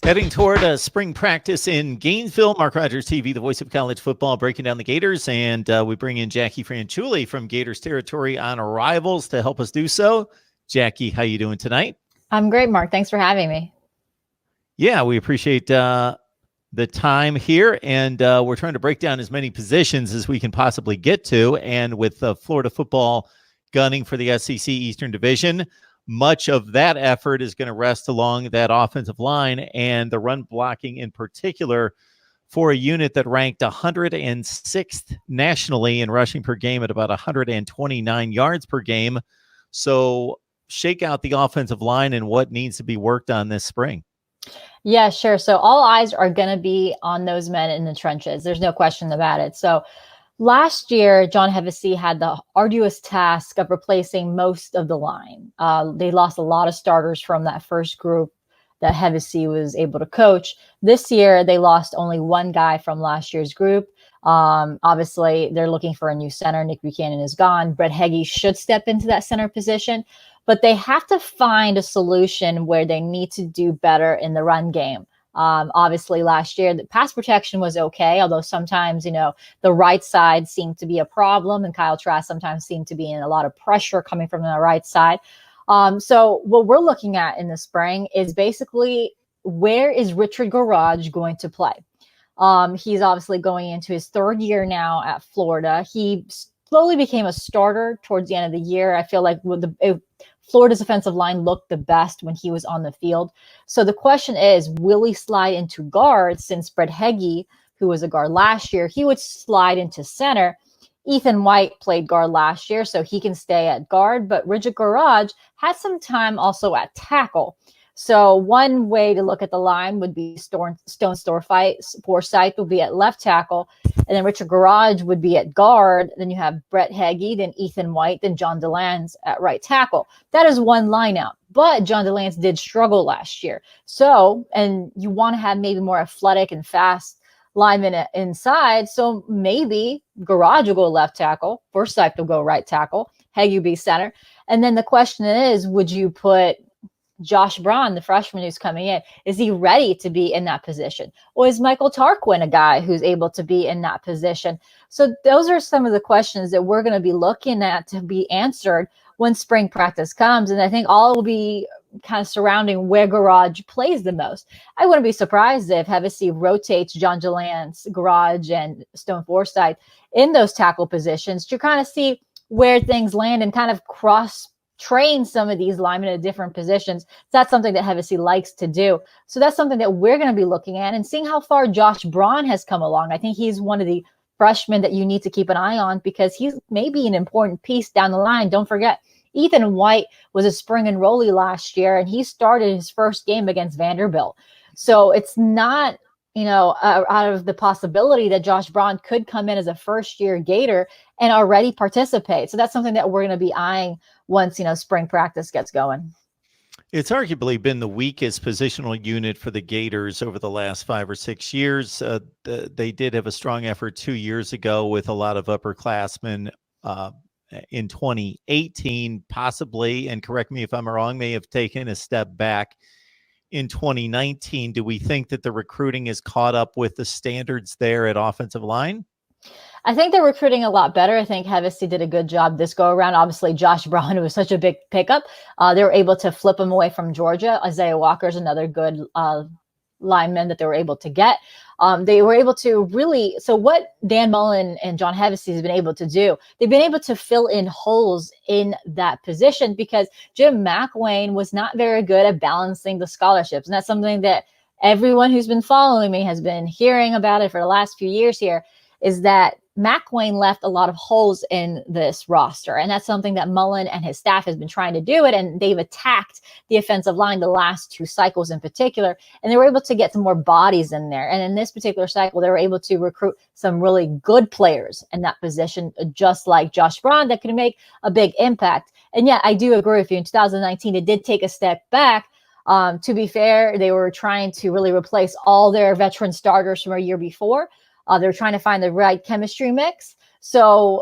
Heading toward spring practice in Gainesville, Mark Rogers TV, the voice of college football, breaking down the Gators, and we bring in Jackie Franchuli from Gators territory on arrivals to help us do so. Jackie, how you doing tonight? I'm great, Mark. Thanks for having me. Yeah, we appreciate the time here, and we're trying to break down as many positions as we can possibly get to. And with Florida football gunning for the SEC Eastern Division, much of that effort is going to rest along that offensive line and the run blocking in particular for a unit that ranked 106th nationally in rushing per game at about 129 yards per game. So shake out the offensive line and what needs to be worked on this spring. Yeah, sure. So all eyes are going to be on those men in the trenches. There's no question about it. So last year, John Hevesy had the arduous task of replacing most of the line. They lost a lot of starters from that first group that Hevesy was able to coach. This year, they lost only one guy from last year's group. Obviously, they're looking for a new center. Nick Buchanan is gone. Brett Heggie should step into that center position. But they have to find a solution where they need to do better in the run game. Obviously, last year, the pass protection was okay, although sometimes, the right side seemed to be a problem, and Kyle Trask sometimes seemed to be in a lot of pressure coming from the right side. So what we're looking at in the spring is basically, where is Richard Garage going to play? He's obviously going into his third year now at Florida. He slowly became a starter towards the end of the year. I feel like Florida's offensive line looked the best when he was on the field. So the question is, will he slide into guard, since Brett Heggie, who was a guard last year, he would slide into center. Ethan White played guard last year, so he can stay at guard. But Richard Garage has some time also at tackle. So one way to look at the line would be Stone Forsythe will be at left tackle, and then Richard Garage would be at guard. Then you have Brett Heggie, then Ethan White, then John DeLance at right tackle. That is one lineout. But John DeLance did struggle last year. So, and you want to have maybe more athletic and fast linemen inside. So maybe Garage will go left tackle, Forsythe will go right tackle, Heggie will be center. And then the question is, would you put Josh Braun, the freshman who's coming in, is he ready to be in that position? Or is Michael Tarquin a guy who's able to be in that position? So those are some of the questions that we're going to be looking at to be answered when spring practice comes. And I think all will be kind of surrounding where Garage plays the most. I wouldn't be surprised if Hevesy rotates John DeLance, Garage, and Stone Forsythe in those tackle positions to kind of see where things land and kind of cross-train some of these linemen at different positions. That's something that Hevesy likes to do. So that's something that we're going to be looking at and seeing how far Josh Braun has come along. I think he's one of the freshmen that you need to keep an eye on, because he's maybe an important piece down the line. Don't forget, Ethan White was a spring enrollee last year, and he started his first game against Vanderbilt. So it's not, out of the possibility that Josh Braun could come in as a first-year Gator and already participate. So that's something that we're going to be eyeing once, spring practice gets going. It's arguably been the weakest positional unit for the Gators over the last 5 or 6 years. They did have a strong effort 2 years ago with a lot of upperclassmen in 2018, possibly, and correct me if I'm wrong, may have taken a step back in 2019. Do we think that the recruiting is caught up with the standards there at offensive line? I think they're recruiting a lot better. I think Hevesy did a good job this go around. Obviously, Josh Braun was such a big pickup. They were able to flip him away from Georgia. Isaiah Walker is another good lineman that they were able to get. They were able to really, so what Dan Mullen and John Hevesy has been able to do, they've been able to fill in holes in that position, because Jim McWane was not very good at balancing the scholarships. And that's something that everyone who's been following me has been hearing about it for the last few years here, is that McWane left a lot of holes in this roster. And that's something that Mullen and his staff has been trying to do it. And they've attacked the offensive line the last 2 cycles in particular. And they were able to get some more bodies in there. And in this particular cycle, they were able to recruit some really good players in that position, just like Josh Braun, that could make a big impact. And yet, I do agree with you. In 2019, it did take a step back. To be fair, they were trying to really replace all their veteran starters from a year before. They're trying to find the right chemistry mix. So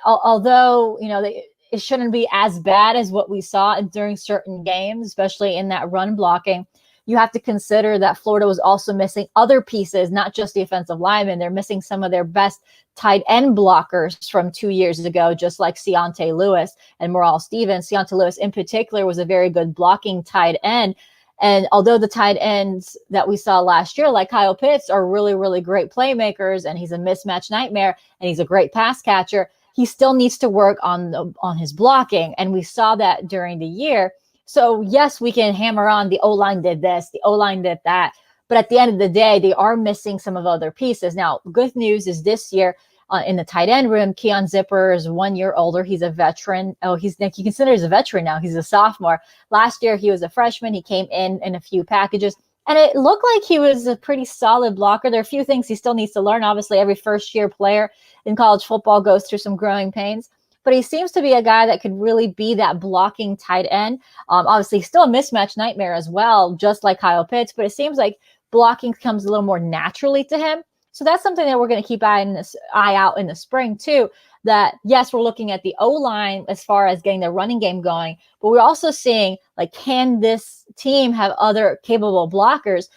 although, it shouldn't be as bad as what we saw during certain games, especially in that run blocking, you have to consider that Florida was also missing other pieces, not just the offensive linemen. They're missing some of their best tight end blockers from 2 years ago, just like Keontae Lewis and Morale Stevens. Keontae Lewis in particular was a very good blocking tight end. And although the tight ends that we saw last year, like Kyle Pitts, are really, really great playmakers, and he's a mismatch nightmare, and he's a great pass catcher, he still needs to work on his blocking. And we saw that during the year. So yes, we can hammer on the O-line did this, the O-line did that. But at the end of the day, they are missing some of the other pieces. Now, good news is this year in the tight end room, Keon Zipper is 1 year older. He's a veteran. Oh, he considers a veteran now. He's a sophomore. Last year, he was a freshman. He came in a few packages, and it looked like he was a pretty solid blocker. There are a few things he still needs to learn. Obviously, every first-year player in college football goes through some growing pains. But he seems to be a guy that could really be that blocking tight end. Obviously, he's still a mismatch nightmare as well, just like Kyle Pitts. But it seems like blocking comes a little more naturally to him. So that's something that we're going to keep eye out in the spring too. That yes, we're looking at the O-line as far as getting the running game going, but we're also seeing, like, can this team have other capable blockers